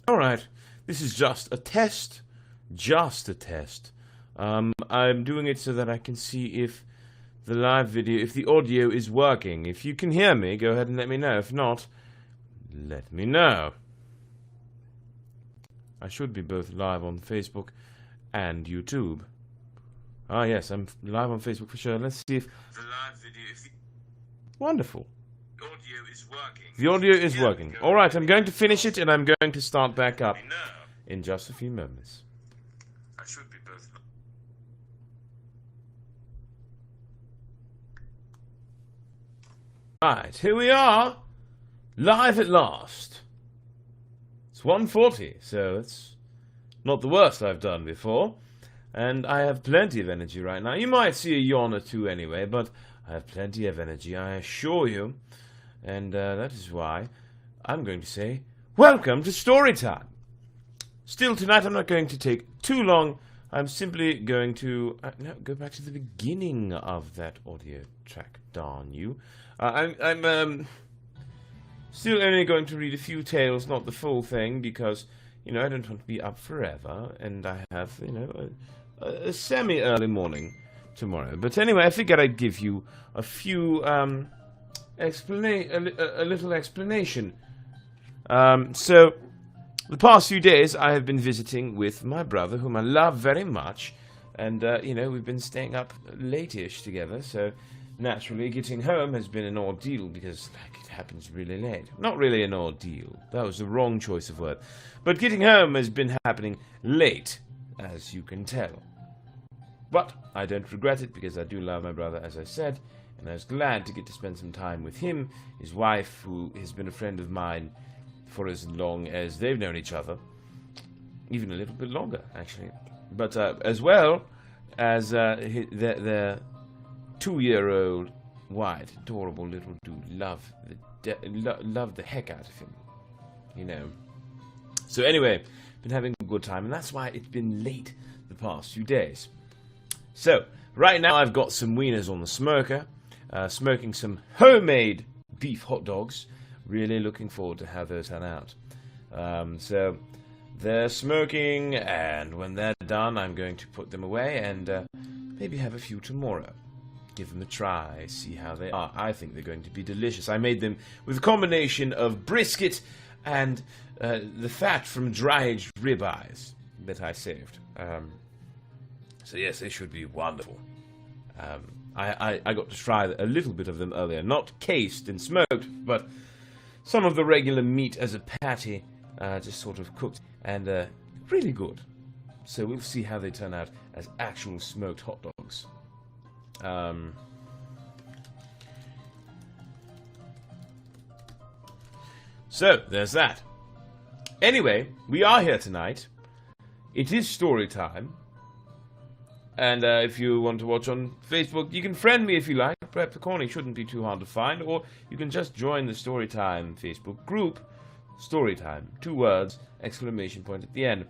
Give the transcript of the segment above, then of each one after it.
Alright, this is just a test. Just a test. I'm doing it so that I can see if the live video, if the audio is working. If you can hear me, go ahead and let me know. If not, let me know. I should be both live on Facebook and YouTube. Ah, yes, I'm live on Facebook for sure. Let's see if the live video, wonderful. The audio is working. The audio is working. Alright, I'm going to finish it and I'm going to start back up in just a few moments. I should be both. Right, here we are. Live at last. It's 1:40, so it's not the worst I've done before. And I have plenty of energy right now. You might see a yawn or two anyway, but I have plenty of energy, I assure you. And that is why I'm going to say, welcome to story time. Still, tonight I'm not going to take too long. I'm simply going to no, go back to the beginning of that audio track. Darn you. I'm still only going to read a few tales, not the full thing, because, you know, I don't want to be up forever, and I have, you know, a semi-early morning tomorrow. But anyway, I figured I'd give you a few, a little explanation. So, the past few days I have been visiting with my brother, whom I love very much, and, you know, we've been staying up late-ish together, so naturally getting home has been an ordeal, because, like, it happens really late. Not really an ordeal, that was the wrong choice of word, but getting home has been happening late, as you can tell. But I don't regret it, because I do love my brother, as I said, and I was glad to get to spend some time with him, his wife, who has been a friend of mine for as long as they've known each other. Even a little bit longer, actually. But as well as their 2-year-old, white, adorable little dude. Love the heck out of him. You know. So anyway, been having a good time, and that's why it's been late the past few days. So, right now I've got some wieners on the smoker, smoking some homemade beef hot dogs. Really looking forward to how those turn out. So, they're smoking, and when they're done, I'm going to put them away and maybe have a few tomorrow. Give them a try, see how they are. I think they're going to be delicious. I made them with a combination of brisket and the fat from dry-aged ribeyes that I saved. So yes, they should be wonderful. I got to try a little bit of them earlier. Not cased and smoked, but some of the regular meat as a patty, just sort of cooked, and really good. So we'll see how they turn out as actual smoked hot dogs. So, there's that. Anyway, we are here tonight. It is story time. And if you want to watch on Facebook, you can friend me if you like. Perhaps the corner shouldn't be too hard to find. Or you can just join the Storytime Facebook group. Storytime. 2 words, exclamation point at the end.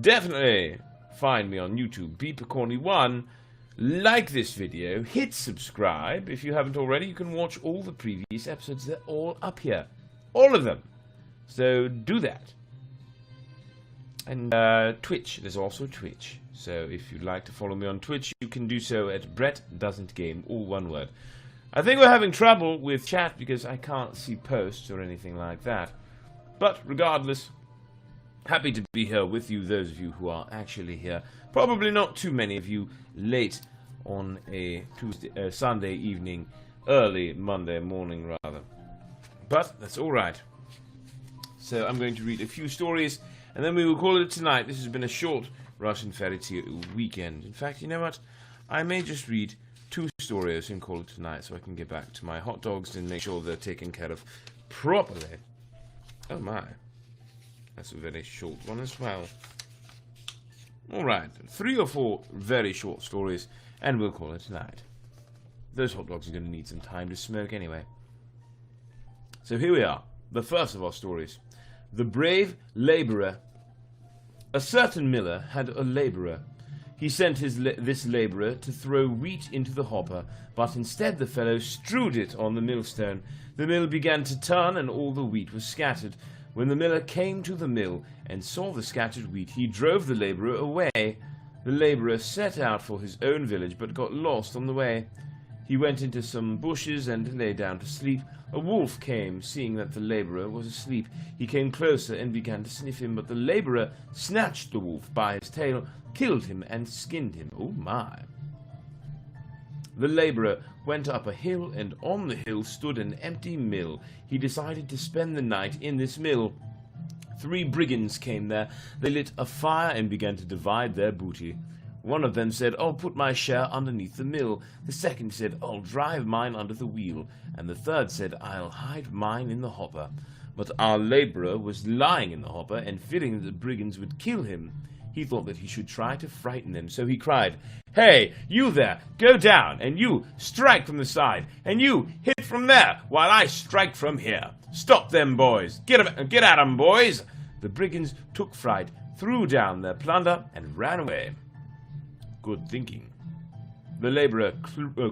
Definitely find me on YouTube, BPcorny1. Like this video, hit subscribe. If you haven't already, you can watch all the previous episodes. They're all up here. All of them. So do that. And Twitch. There's also Twitch. So if you'd like to follow me on Twitch, you can do so at Brett Doesn't Game, all one word. I think we're having trouble with chat because I can't see posts or anything like that. But regardless, happy to be here with you, those of you who are actually here. Probably not too many of you late on a Sunday evening, early Monday morning rather. But that's alright. So I'm going to read a few stories, and then we will call it tonight. This has been a short Russian fairy tale weekend. In fact, you know what? I may just read 2 stories and call it tonight, so I can get back to my hot dogs and make sure they're taken care of properly. Oh my. That's a very short one as well. Alright, 3 or 4 very short stories, and we'll call it tonight. Those hot dogs are going to need some time to smoke anyway. So here we are, the first of our stories. The Brave Labourer. A certain miller had a labourer. He sent this labourer to throw wheat into the hopper, but instead the fellow strewed it on the millstone. The mill began to turn, and all the wheat was scattered. When the miller came to the mill and saw the scattered wheat, he drove the labourer away. The labourer set out for his own village, but got lost on the way. He went into some bushes and lay down to sleep. A wolf came, seeing that the labourer was asleep. He came closer and began to sniff him, but the labourer snatched the wolf by his tail, killed him, and skinned him. Oh my! The labourer went up a hill, and on the hill stood an empty mill. He decided to spend the night in this mill. 3 brigands came there. They lit a fire and began to divide their booty. One of them said, "I'll put my share underneath the mill." The second said, "I'll drive mine under the wheel." And the third said, "I'll hide mine in the hopper." But our labourer was lying in the hopper, and fearing that the brigands would kill him, he thought that he should try to frighten them. So he cried, "Hey, you there, go down, and you strike from the side, and you hit from there, while I strike from here. Stop them, boys. Get at 'em, boys." The brigands took fright, threw down their plunder, and ran away. Good thinking. The labourer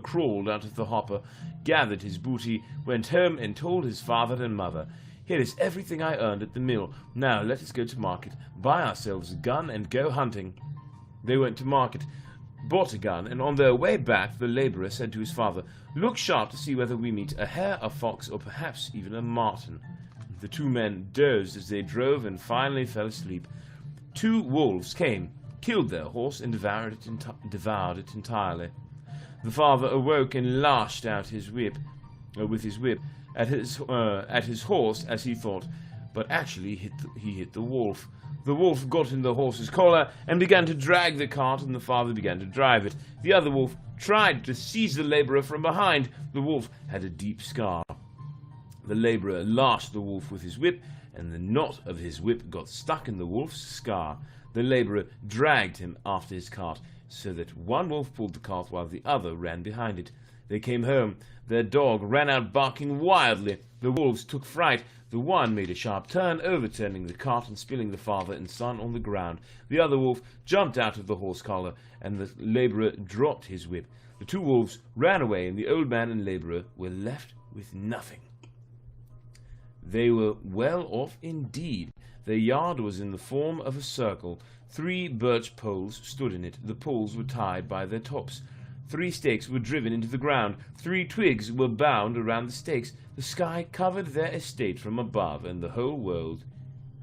crawled out of the hopper, gathered his booty, went home, and told his father and mother, "Here is everything I earned at the mill. Now let us go to market, buy ourselves a gun, and go hunting." They went to market, bought a gun, and on their way back the labourer said to his father, "Look sharp to see whether we meet a hare, a fox, or perhaps even a marten." The 2 men dozed as they drove and finally fell asleep. 2 wolves came, killed their horse, and devoured it entirely. The father awoke and lashed out with his whip at his horse, as he thought, but actually he hit the wolf. The wolf got in the horse's collar and began to drag the cart, and the father began to drive it. The other wolf tried to seize the labourer from behind. The wolf had a deep scar. The labourer lashed the wolf with his whip, and the knot of his whip got stuck in the wolf's scar. The labourer dragged him after his cart, so that one wolf pulled the cart while the other ran behind it. They came home. Their dog ran out barking wildly. The wolves took fright. The one made a sharp turn, overturning the cart and spilling the father and son on the ground. The other wolf jumped out of the horse collar, and the labourer dropped his whip. The 2 wolves ran away, and the old man and labourer were left with nothing. They were well off indeed. Their yard was in the form of a circle. 3 birch poles stood in it. The poles were tied by their tops. 3 stakes were driven into the ground. 3 twigs were bound around the stakes. The sky covered their estate from above, and the whole world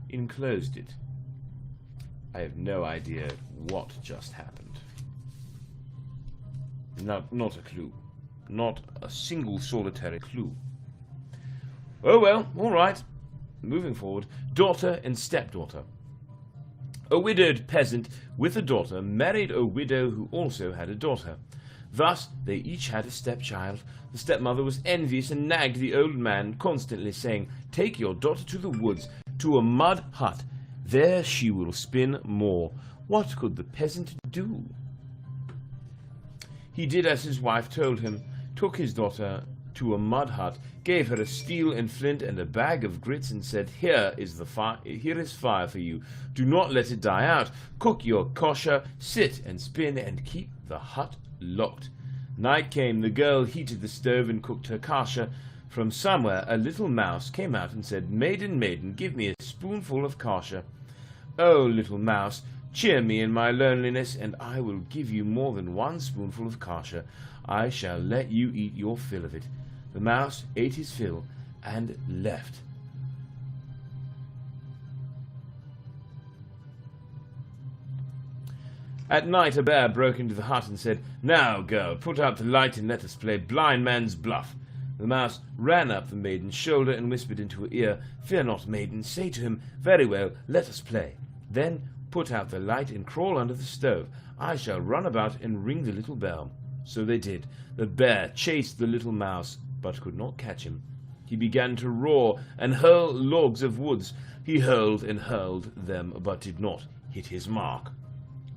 enclosed it. I have no idea what just happened. Not a clue. Not a single solitary clue. Oh well, all right. Moving forward. Daughter and stepdaughter. A widowed peasant with a daughter married a widow who also had a daughter. Thus they each had a stepchild. The stepmother was envious and nagged the old man, constantly saying, "Take your daughter to the woods, to a mud hut. There she will spin more." What could the peasant do? He did as his wife told him, took his daughter to a mud hut, gave her a steel and flint and a bag of grits, and said, Here is fire for you. Do not let it die out. Cook your kosher, sit and spin, and keep the hut locked. Night came. The girl heated the stove and cooked her kasha. From somewhere a little mouse came out and said, Maiden, maiden, give me a spoonful of kasha. Oh, little mouse, cheer me in my loneliness, and I will give you more than 1 spoonful of kasha. I shall let you eat your fill of it. The mouse ate his fill and left. At night a bear broke into the hut and said, Now, girl, put out the light and let us play blind man's bluff. The mouse ran up the maiden's shoulder and whispered into her ear, Fear not, maiden, say to him, Very well, let us play. Then put out the light and crawl under the stove. I shall run about and ring the little bell. So they did. The bear chased the little mouse, but could not catch him. He began to roar and hurl logs of woods. He hurled and hurled them, but did not hit his mark.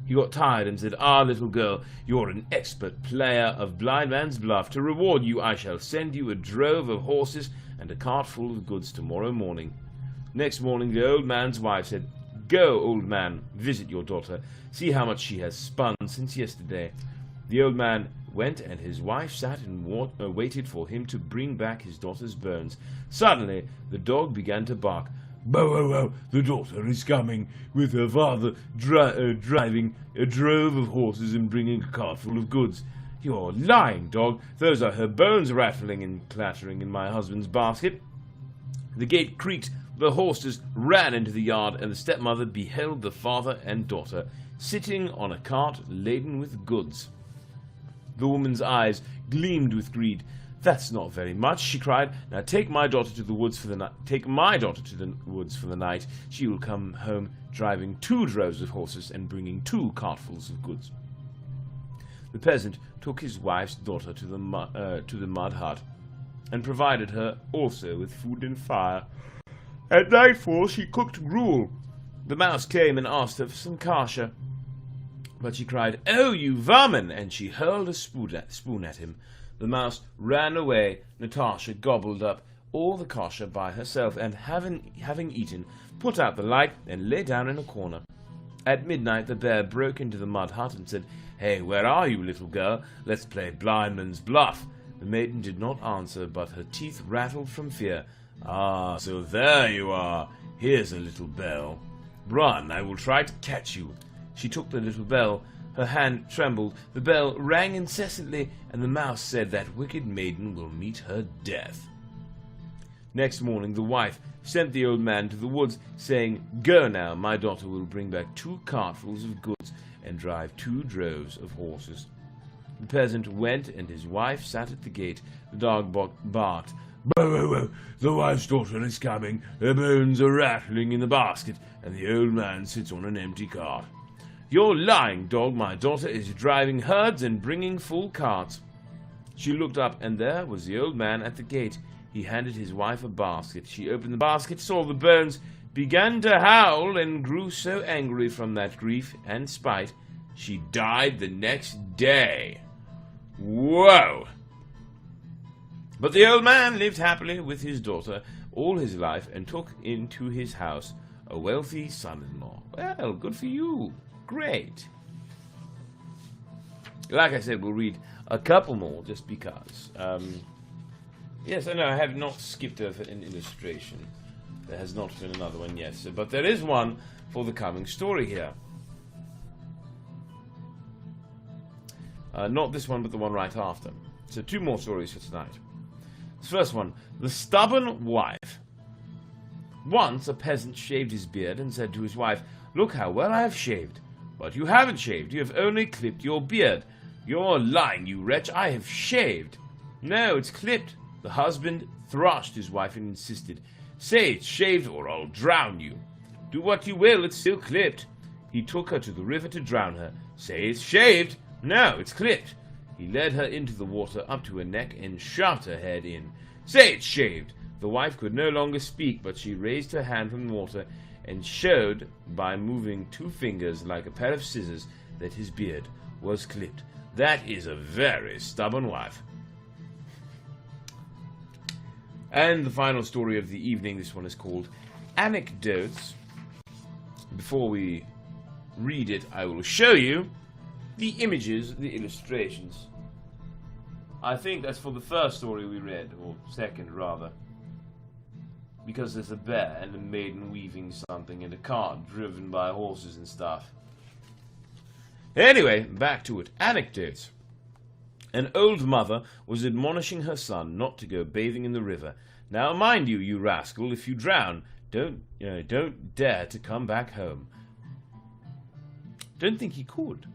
He got tired and said, little girl, you're an expert player of blind man's bluff. To reward you, I shall send you a drove of horses and a cart full of goods tomorrow morning. Next morning the old man's wife said, Go, old man, visit your daughter. See how much she has spun since yesterday. The old man went, and his wife sat and waited for him to bring back his daughter's bones. Suddenly the dog began to bark. Bow, wow, wow, the daughter is coming, with her father driving a drove of horses and bringing a cart full of goods. You're lying, dog. Those are her bones rattling and clattering in my husband's basket. The gate creaked, the horses ran into the yard, and the stepmother beheld the father and daughter sitting on a cart laden with goods. The woman's eyes gleamed with greed. "That's not very much," she cried. "Now take my daughter to the woods for the night. Take my daughter to the woods for the night. She will come home driving 2 droves of horses and bringing 2 cartfuls of goods." The peasant took his wife's daughter to the mud hut, and provided her also with food and fire. At nightfall she cooked gruel. The mouse came and asked her for some kasha, but she cried, "Oh, you vermin!" and she hurled a spoon at him. The mouse ran away. Natasha gobbled up all the kasha by herself, and having eaten, put out the light and lay down in a corner. At midnight the bear broke into the mud hut and said, "Hey, where are you, little girl? Let's play blindman's bluff." The maiden did not answer, but her teeth rattled from fear. "Ah, so there you are. Here's a little bell. Run, I will try to catch you." She took the little bell. Her hand trembled. The bell rang incessantly, and the mouse said that wicked maiden will meet her death. Next morning the wife sent the old man to the woods, saying, "Go now, my daughter will bring back 2 cartfuls of goods and drive 2 droves of horses." The peasant went, and his wife sat at the gate. The dog barked. "Bow, wow, wow, the wife's daughter is coming, her bones are rattling in the basket, and the old man sits on an empty cart." "You're lying, dog. My daughter is driving herds and bringing full carts." She looked up, and there was the old man at the gate. He handed his wife a basket. She opened the basket, saw the bones, began to howl, and grew so angry from that grief and spite, she died the next day. Whoa! But the old man lived happily with his daughter all his life, and took into his house a wealthy son-in-law. Well, good for you. Great. Like I said, we'll read a couple more just because. Yes, I know I have not skipped over an illustration. There has not been another one yet, but there is one for the coming story here. Not this one, but the one right after. So 2 more stories for tonight. This first one, The Stubborn Wife. Once a peasant shaved his beard and said to his wife, "Look how well I have shaved." "But you haven't shaved, you have only clipped your beard." "You're lying, you wretch, I have shaved." "No, it's clipped." The husband thrashed his wife and insisted, "Say it's shaved or I'll drown you." "Do what you will, it's still clipped." He took her to the river to drown her. "Say it's shaved." "No, it's clipped." He led her into the water up to her neck and shoved her head in. "Say it's shaved." The wife could no longer speak, but she raised her hand from the water and showed by moving 2 fingers like a pair of scissors that his beard was clipped. That is a very stubborn wife. And the final story of the evening, this one is called Anecdotes. Before we read it, I will show you the images, the illustrations. I think that's for the first story we read, or second rather. Because there's a bear and a maiden weaving something and a cart driven by horses and stuff. Anyway, back to it. Anecdotes. An old mother was admonishing her son not to go bathing in the river. "Now mind you, you rascal, if you drown, don't dare to come back home." Don't think he could.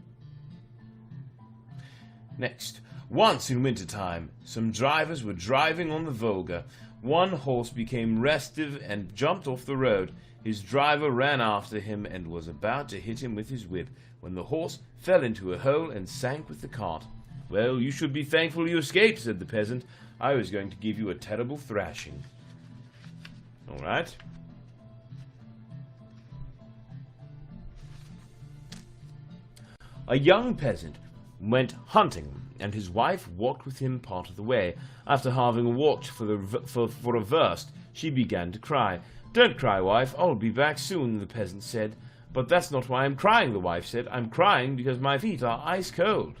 Next. Once in winter time, some drivers were driving on the Volga. One horse became restive and jumped off the road. His driver ran after him and was about to hit him with his whip, when the horse fell into a hole and sank with the cart. "Well, you should be thankful you escaped," said the peasant. "I was going to give you a terrible thrashing." All right. A young peasant went hunting, and his wife walked with him part of the way. After having walked for a verst, she began to cry. "Don't cry, wife, I'll be back soon," the peasant said. "But that's not why I'm crying," the wife said. "I'm crying because my feet are ice cold."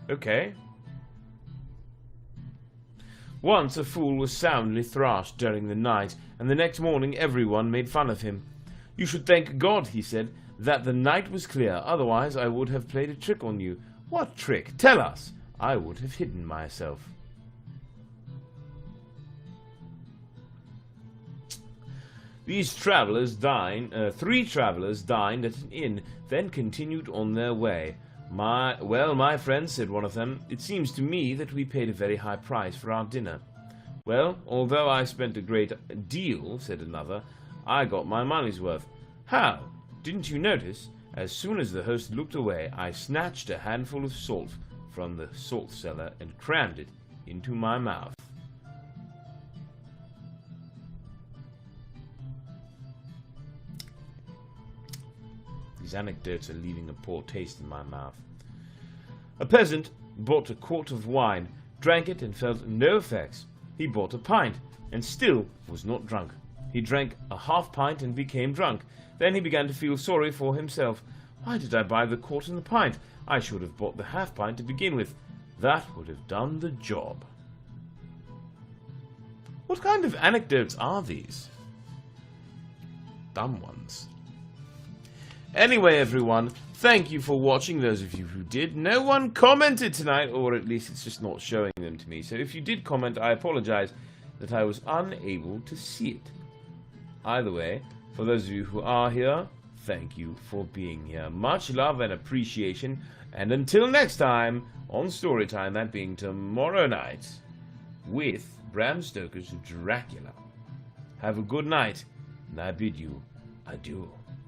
Okay. Once a fool was soundly thrashed during the night, and the next morning everyone made fun of him. "You should thank God," he said, "that the night was clear, otherwise I would have played a trick on you." "What trick? Tell us." "I would have hidden myself." Three travelers dined at an inn, then continued on their way. My friends," said one of them, "it seems to me that we paid a very high price for our dinner." "Well, although I spent a great deal," said another, "I got my money's worth." "How? Didn't you notice? As soon as the host looked away, I snatched a handful of salt from the salt cellar and crammed it into my mouth." These anecdotes are leaving a poor taste in my mouth. A peasant bought a quart of wine, drank it and felt no effects. He bought a pint, and still was not drunk. He drank a half pint and became drunk. Then he began to feel sorry for himself. "Why did I buy the quart and the pint? I should have bought the half pint to begin with. That would have done the job." What kind of anecdotes are these? Dumb ones. Anyway, everyone, thank you for watching, those of you who did. No one commented tonight, or at least it's just not showing them to me. So if you did comment, I apologize that I was unable to see it. Either way, for those of you who are here, thank you for being here. Much love and appreciation. And until next time, on Storytime, that being tomorrow night, with Bram Stoker's Dracula. Have a good night, and I bid you adieu.